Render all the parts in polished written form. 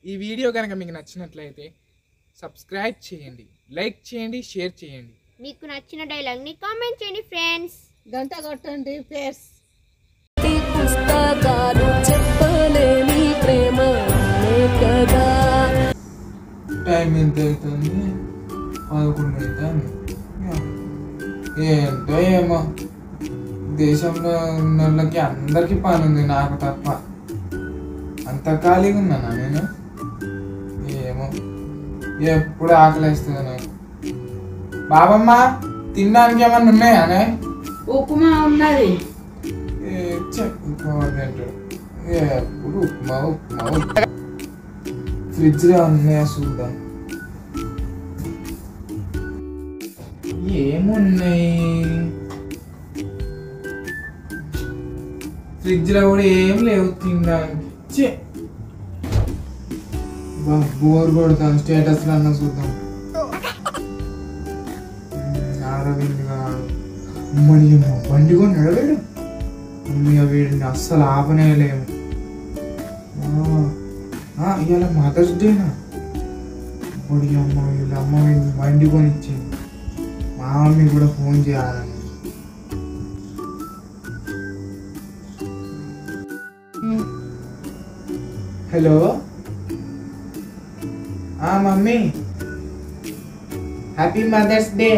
ఈ వీడియో కనుక మీకు నచ్చినట్లయితే సబ్స్క్రైబ్ చేయండి, లైక్ చేయండి, షేర్ చేయండి. మీకు నచ్చిన డైలాగ్ని కామెంట్ చేయండి ఫ్రెండ్స్. గంట కొట్టండి ఫ్రెండ్స్. పుస్తకాలు చెప్పలేని ప్రేమ కదా. టైం ఎంత అవుతుంది? 11 అవుతుంది. ఏంటో ఏమో దేశంలో ఉన్న వాళ్ళకి అందరికీ పని ఉంది, నాకు తప్ప. అంత ఖాళీగా ఉన్నానా నేను? ఏమో ఎప్పుడు ఆకలిస్తుంది నాకు. బాబమ్మ తినడానికి ఏమన్నా ఉన్నాయానే? ఉప్మా ఉన్నది. ఎప్పుడు ఉప్మా ఉప్మా ఉప్మా. ఫ్రిడ్జ్లో ఉన్నాయా చూద్దాం. ఏమున్నాయి ఫ్రిడ్జ్లో కూడా? ఏం లేవు తినడానికి. బోర్ కొడతాను. స్టేటస్లో అన్నా చూద్దాం. అరవింద్ గారు బండి కొని నడవేడు. వీడిని అస్సలు ఆపనేయలేము. ఇవాళ మదర్స్ డేనా? బడి అమ్మ వీళ్ళ అమ్మ వీళ్ళు బండి కొని ఇచ్చింది. మా మమ్మీ కూడా ఫోన్ చేయాలని. Hello mummy, happy mother's day.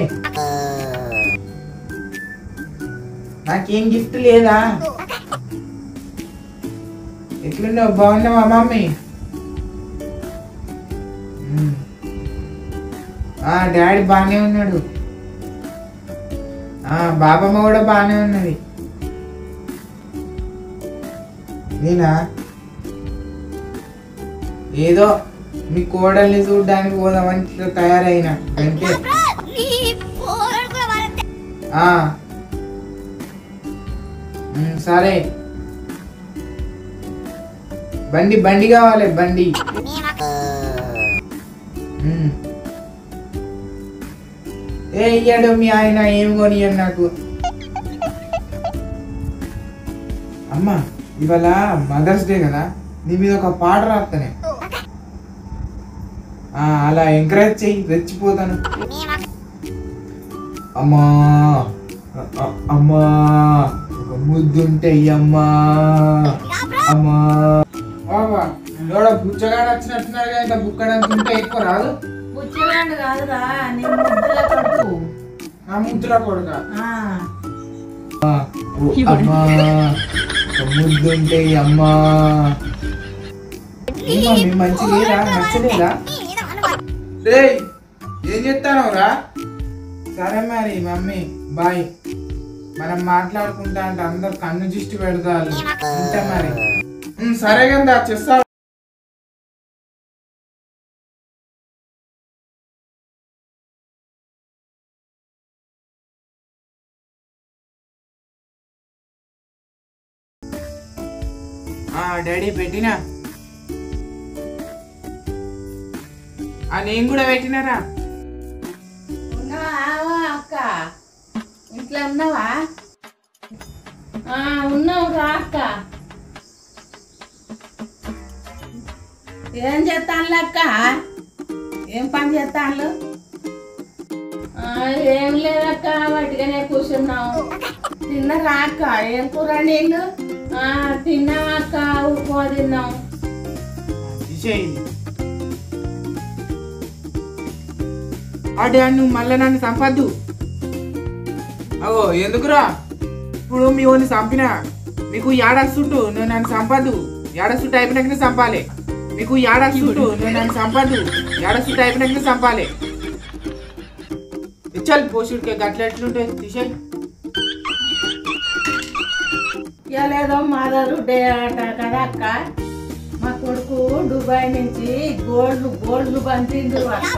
నాకేం గిఫ్ట్ లేదా? ఎట్లున్నావు? బాగున్నావా మమ్మీ? డాడీ బాగానే ఉన్నాడు. బాబమ్మ కూడా బాగానే ఉన్నది. నేనా ఏదో మీ కోడల్ని చూడడానికి పోదామని ఇట్లా తయారైనా అంటే. సరే, బండి కావాలి. బండి ఇయ్యాడు మీ ఆయన. ఏం కొనియను నాకు. అమ్మా ఇవాళ మదర్స్ డే కదా, నీ మీద ఒక పాట రాస్తానే. అలా ఎంకరేజ్ చెయ్యి, రెచ్చిపోతాను. అమ్మా అమ్మా ఒక ముద్దుంటే అమ్మా అమ్మా. బాబా బుచ్చగాడు వచ్చినట్టున్నారు కదా, బుక్కడానికి ఉంటే ఎక్కువ రాదు. బుచ్చగాడు కాదురా, నీ ముద్దుల కొడుకు. నా ముద్దుల కొడుక? అమ్మా ముద్దుంటే అమ్మా. మమ్మీ మంచి లేదా? నచ్చలేదా? ఏం చెప్తాను రా? సరే మరి మమ్మీ బాయ్. మనం మాట్లాడుకుంటా అంటే అందరు కన్ను దిష్టి పెడతారు. ఉంటా మరి. సరే కదా చేస్తా. డాడీ పెట్టినా? నేను కూడా పెట్టినారా? ఉన్నావా అక్క? ఇంట్లో ఉన్నావా? ఉన్నావు రా అక్క. ఏం చేస్తాను అక్క? ఏం పని చేస్తాను? ఏం లేదక్క, వాటిగానే కూర్చున్నావు. తిన్నరా అక్క? ఏం కూర నీళ్ళు? తిన్నావా అక్క? ఉప్మా తిన్నావు. నువ్వు మళ్ళీ నన్ను చంపద్దు. ఎందుకురా? ఇప్పుడు మీ ఓన్ని చంపినా మీకు ఏడాది చుట్టూ నువ్వు నన్ను చంపద్దు. ఏడాది చుట్టూ అయిపోయినాకనే చంపాలి. మీకు ఏడాది చుట్టూ నువ్వు నన్ను చంపద్దు. ఏడాది చుట్టూ అయిపోయినాకనే చంపాలి. ఇచ్చాలి పోషుడికి గట్ల ఎట్లుంటాయి తీసేయి. ఇవ్వలేదో మదర్ డే ఆట కదా అక్క. మా కొడుకు దుబాయ్ నుంచి గోల్డ్ పంపిండు అక్క.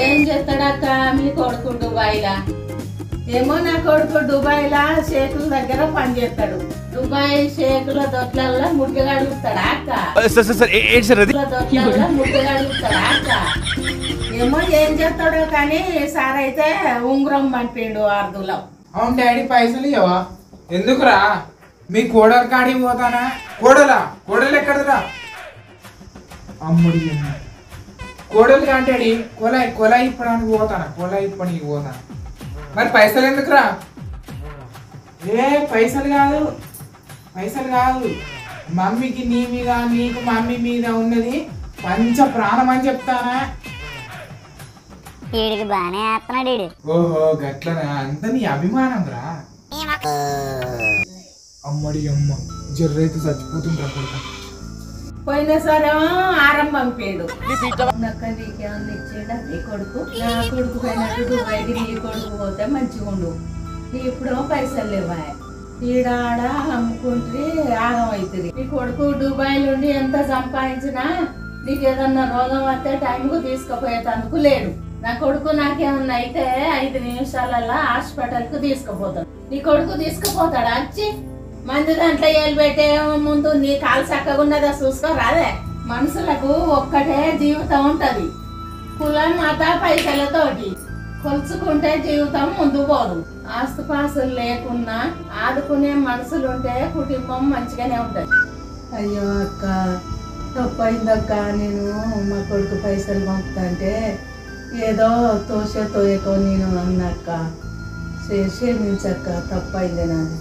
ఏం చేస్తాడక్క మీ కొడుకు దుబాయ్లా? ఏమో నా కొడుకు దుబాయ్లా షేకుల దగ్గర పని చేస్తాడు. దుబాయ్ షేకుల దొట్లల్లో ముడ్డు కడుగుతాడా అక్క? దొట్లల్లో ముడ్డు కడుగుతాడా అక్క? ఏమో ఏం చేస్తాడో కానీ సార్ అయితే ఉంగరం పంపిండు అర్ధులో. అవును డాడీ, పైసలు ఇవ్వవా? ఎందుకురా? మీ కోడలు కాడికి పోతానా? కోడలు ఎక్కడరా? అమ్ముడి కోడలు అంటాడు కొల ఇప్పడానికి పోతాను మరి పైసలు ఎందుకురా? పైసలు కాదు మమ్మీకి నీ మీద నీకు మమ్మీ మీద ఉన్నది పంచ ప్రాణం అని చెప్తానా. ఓహో గట్లనా, అంత నీ అభిమానం రా. అమ్మడి అమ్మ జర్రైతే చచ్చిపోతుంటా కొడుకు. పోయిన సరేమో ఆరంభం పేడు నీకేమన్నా ఇచ్చేడా నీ కొడుకు? నా కొడుకు పోయినట్టు దుబాయ్కి నీ కొడుకు పోతే మంచిగా ఉండు. ఇప్పుడు పైసలు లేవా? ఈడాడ అమ్ముకుంటే ఆగం అవుతుంది. నీ కొడుకు దుబాయ్ నుండి ఎంత సంపాదించినా నీకు ఏదన్నా రోగం వస్తే టైంకు తీసుకుపోయేటందుకు లేడు. నా కొడుకు నాకేమన్నా అయితే 5 నిమిషాలలో హాస్పిటల్కు తీసుకుపోతాడు. నీ కొడుకు తీసుకుపోతాడా? వచ్చి మంది దాంట్లో ఏలు పెట్టే ముందు నీ కాలు చక్కగా ఉన్నదా చూసుకోరాదే. మనుషులకు ఒక్కటే జీవితం ఉంటది, కులం మత పైసలతోటి కొలుచుకుంటే జీవితం ముందు పోదు. ఆస్తుపాస్తులు లేకున్నా ఆదుకునే మనుషులుంటే కుటుంబం మంచిగానే ఉంటది. అయ్యో అక్క తప్పైందక్క, నేను మా కొడుకు పైసలు పంపుతా అంటే ఏదో తోయకో నేను అన్నక్క, క్షమించక్క, తప్పైంది నాది.